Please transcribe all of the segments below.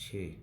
6।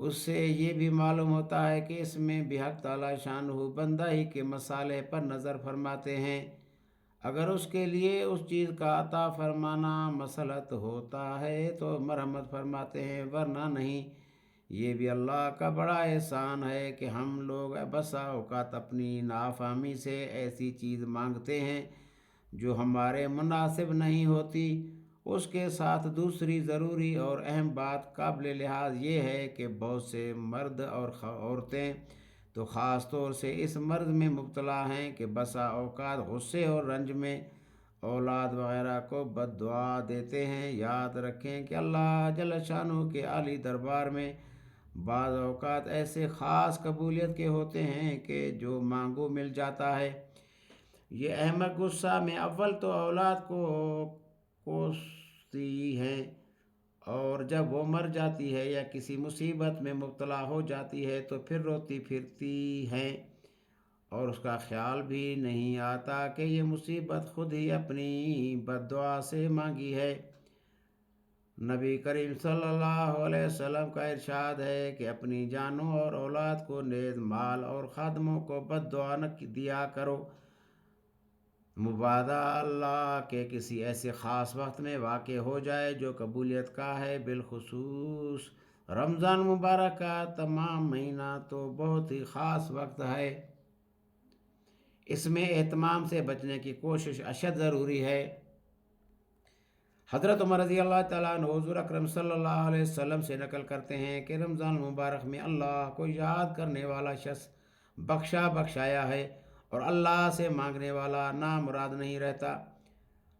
اس سے یہ بھی معلوم ہوتا ہے کہ اس میں بھی حق تعالی شانہ بندہ ہی کے مصالح پر نظر فرماتے ہیں۔ اگر اس کے لیے اس چیز کا عطا فرمانا مصلحت ہوتا ہے تو مرحمت فرماتے ہیں، ورنہ نہیں۔ یہ بھی اللہ کا بڑا احسان ہے کہ ہم لوگ بسا اوقات اپنی نافہمی سے ایسی چیز مانگتے ہیں جو ہمارے مناسب نہیں ہوتی۔ اس کے ساتھ دوسری ضروری اور اہم بات قابل لحاظ یہ ہے کہ بہت سے مرد اور عورتیں تو خاص طور سے اس مرض میں مبتلا ہیں کہ بسا اوقات غصے اور رنج میں اولاد وغیرہ کو بد دعا دیتے ہیں۔ یاد رکھیں کہ اللہ جل شانہ کے عالی دربار میں بعض اوقات ایسے خاص قبولیت کے ہوتے ہیں کہ جو مانگو مل جاتا ہے۔ یہ احمق غصہ میں اول تو اولاد کو کوستی ہیں، اور جب وہ مر جاتی ہے یا کسی مصیبت میں مبتلا ہو جاتی ہے تو پھر روتی پھرتی ہیں، اور اس کا خیال بھی نہیں آتا کہ یہ مصیبت خود ہی اپنی بد دعا سے مانگی ہے۔ نبی کریم صلی اللہ علیہ وسلم کا ارشاد ہے کہ اپنی جانوں اور اولاد کو نیز مال اور خادموں کو بد دعا نہ دیا کرو، مبادا اللہ کے کسی ایسے خاص وقت میں واقع ہو جائے جو قبولیت کا ہے۔ بالخصوص رمضان مبارک کا تمام مہینہ تو بہت ہی خاص وقت ہے، اس میں اہتمام سے بچنے کی کوشش اشد ضروری ہے۔ حضرت عمر رضی اللہ تعالیٰ عنہ حضور اکرم صلی اللہ علیہ وسلم سے نقل کرتے ہیں کہ رمضان مبارک میں اللہ کو یاد کرنے والا شخص بخشایا ہے، اور اللہ سے مانگنے والا نامراد نہیں رہتا۔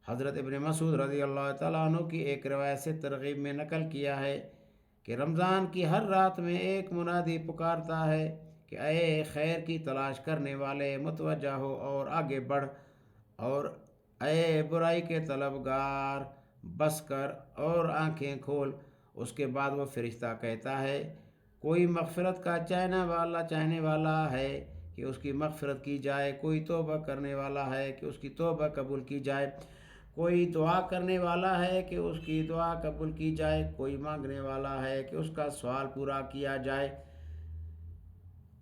حضرت ابن مسعود رضی اللہ تعالیٰ عنہ کی ایک روایت سے ترغیب میں نقل کیا ہے کہ رمضان کی ہر رات میں ایک منادی پکارتا ہے کہ اے خیر کی تلاش کرنے والے، متوجہ ہو اور آگے بڑھ، اور اے برائی کے طلبگار، بس کر اور آنکھیں کھول۔ اس کے بعد وہ فرشتہ کہتا ہے، کوئی مغفرت کا چاہنے والا ہے کہ اس کی مغفرت کی جائے، کوئی توبہ کرنے والا ہے کہ اس کی توبہ قبول کی جائے، کوئی دعا کرنے والا ہے کہ اس کی دعا قبول کی جائے، کوئی مانگنے والا ہے کہ اس کا سوال پورا کیا جائے۔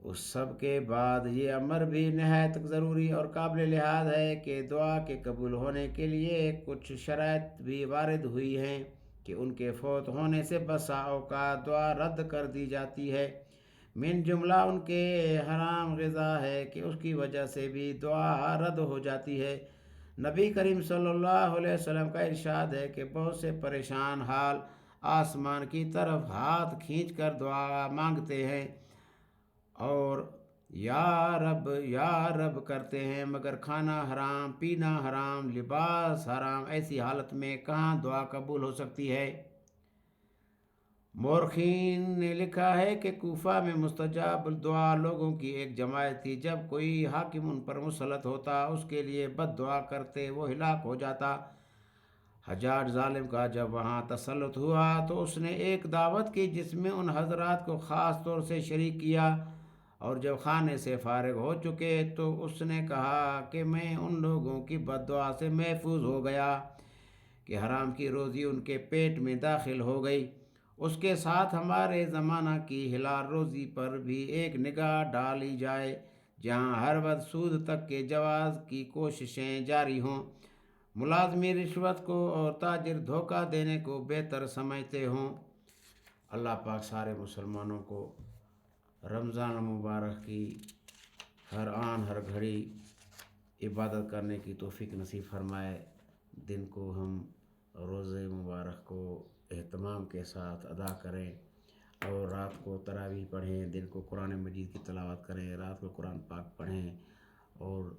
اس سب کے بعد یہ امر بھی نہایت ضروری اور قابل لحاظ ہے کہ دعا کے قبول ہونے کے لیے کچھ شرائط بھی وارد ہوئی ہیں کہ ان کے فوت ہونے سے بسا اوقات دعا رد کر دی جاتی ہے۔ من جملہ ان کے حرام غذا ہے کہ اس کی وجہ سے بھی دعا رد ہو جاتی ہے۔ نبی کریم صلی اللہ علیہ وسلم کا ارشاد ہے کہ بہت سے پریشان حال آسمان کی طرف ہاتھ کھینچ کر دعا مانگتے ہیں اور یا رب کرتے ہیں، مگر کھانا حرام، پینا حرام، لباس حرام، ایسی حالت میں کہاں دعا قبول ہو سکتی ہے؟ مورخین نے لکھا ہے کہ کوفہ میں مستجاب الدعا لوگوں کی ایک جماعت تھی۔ جب کوئی حاکم ان پر مسلط ہوتا، اس کے لیے بد دعا کرتے، وہ ہلاک ہو جاتا۔ حجاج ظالم کا جب وہاں تسلط ہوا تو اس نے ایک دعوت کی جس میں ان حضرات کو خاص طور سے شریک کیا، اور جب خانے سے فارغ ہو چکے تو اس نے کہا کہ میں ان لوگوں کی بد دعا سے محفوظ ہو گیا کہ حرام کی روزی ان کے پیٹ میں داخل ہو گئی۔ اس کے ساتھ ہمارے زمانہ کی حلال روزی پر بھی ایک نگاہ ڈالی جائے، جہاں ہر وقت سود تک کے جواز کی کوششیں جاری ہوں، ملازمی رشوت کو اور تاجر دھوکہ دینے کو بہتر سمجھتے ہوں۔ اللہ پاک سارے مسلمانوں کو رمضان المبارک کی ہر آن ہر گھڑی عبادت کرنے کی توفیق نصیب فرمائے۔ دن کو ہم روزے مبارک کو اہتمام کے ساتھ ادا کریں، اور رات کو تراویح پڑھیں، دن کو قرآن مجید کی تلاوت کریں، رات کو قرآن پاک پڑھیں، اور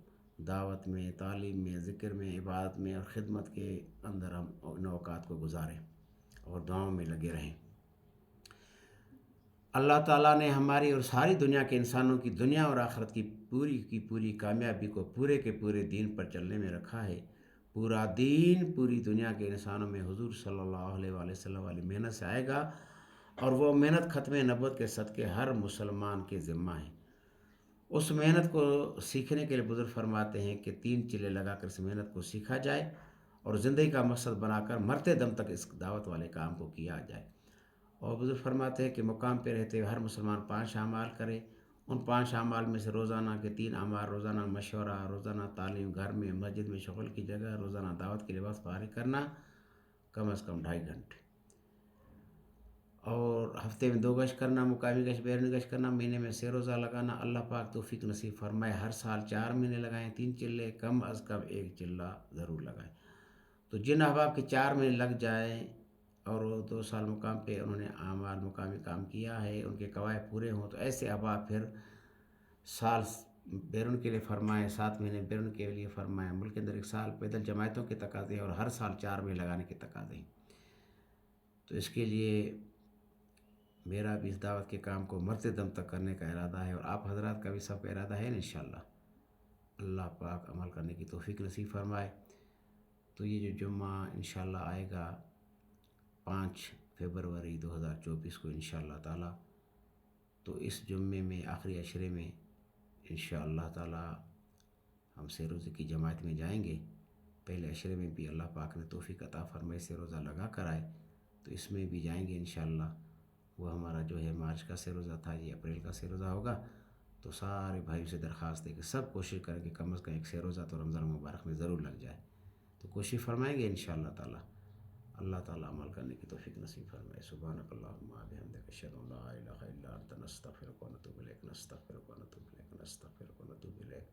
دعوت میں، تعلیم میں، ذکر میں، عبادت میں اور خدمت کے اندر ہم ان اوقات کو گزاریں اور دعاؤں میں لگے رہیں۔ اللہ تعالیٰ نے ہماری اور ساری دنیا کے انسانوں کی دنیا اور آخرت کی پوری کامیابی کو پورے کے پورے دین پر چلنے میں رکھا ہے۔ پورا دین پوری دنیا کے انسانوں میں حضور صلی اللہ علیہ وآلہ وسلم والی محنت سے آئے گا، اور وہ محنت ختم نبوت کے صدقے ہر مسلمان کے ذمہ ہے۔ اس محنت کو سیکھنے کے لیے بزرگ فرماتے ہیں کہ 3 چلے لگا کر اس محنت کو سیکھا جائے اور زندگی کا مقصد بنا کر مرتے دم تک اس دعوت والے کام کو کیا جائے۔ اور بزرگ فرماتے ہیں کہ مقام پہ رہتے ہوئے ہر مسلمان 5 اعمال کرے. ان 5 اعمال میں سے روزانہ کے 3 اعمال: روزانہ مشورہ، روزانہ تعلیم گھر میں، مسجد میں شغل کی جگہ، روزانہ دعوت کے لباس فارغ کرنا کم از کم 2.5 گھنٹے، اور ہفتے میں 2 گشت کرنا، مقامی گشت بیرونی گشت کرنا، مہینے میں 6 روزہ لگانا. اللہ پاک توفیق نصیب فرمائے. ہر سال 4 مہینے لگائیں، 3 چلے، کم از کم 1 چلہ ضرور لگائیں. تو جن احباب کے 4 مہینے لگ جائیں اور وہ 2 سال مقام پہ انہوں نے اعمال مقامی کام کیا ہے، ان کے قواعد پورے ہوں، تو ایسے احباب پھر سال بیرون کے لیے فرمائیں، 7 مہینے بیرون کے لیے فرمائیں. ملک کے اندر 1 سال پیدل جماعتوں کے تقاضے ہیں اور ہر سال 4 مہینے لگانے کے تقاضے ہیں. تو اس کے لیے میرا بھی اس دعوت کے کام کو مرتے دم تک کرنے کا ارادہ ہے، اور آپ حضرات کا بھی سب کا ارادہ ہے نا انشاءاللہ. اللہ پاک عمل کرنے کی توفیق نصیب فرمائے. تو یہ جو جمعہ انشاءاللہ آئے گا 5 فروری 2024 کو انشاءاللہ تعالی، تو اس جمعے میں آخری عشرے میں انشاءاللہ تعالی ہم 6 روزے کی جماعت میں جائیں گے. پہلے عشرے میں بھی اللہ پاک نے توفیق عطا فرمائے 6 روزہ لگا کر آئے، تو اس میں بھی جائیں گے انشاءاللہ. وہ ہمارا جو ہے مارچ کا 6 روزہ تھا، یہ اپریل کا 6 روزہ ہوگا. تو سارے بھائیوں سے درخواست ہے کہ سب کوشش کریں کہ کم از کم 1 6 روزہ تو رمضان مبارک میں ضرور لگ جائے. تو کوشش فرمائیں گے انشاءاللہ تعالی. اللہ تعالیٰ عمل کرنے کی توفیق نصیب فرمائے. سبحانک اللہم و بحمدک، اشہد ان لا الہ الا انت، نستغفرک و نتوب الیک، نستغفرک و نتوب الیک، نستغفرک و نتوب الیک.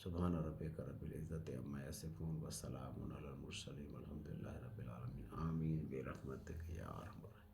سبحان ربک رب العزۃ عما یصفون وسلام علی المرسلین والحمد للہ رب العالمین. آمین برحمتک یا ارحم الراحمین.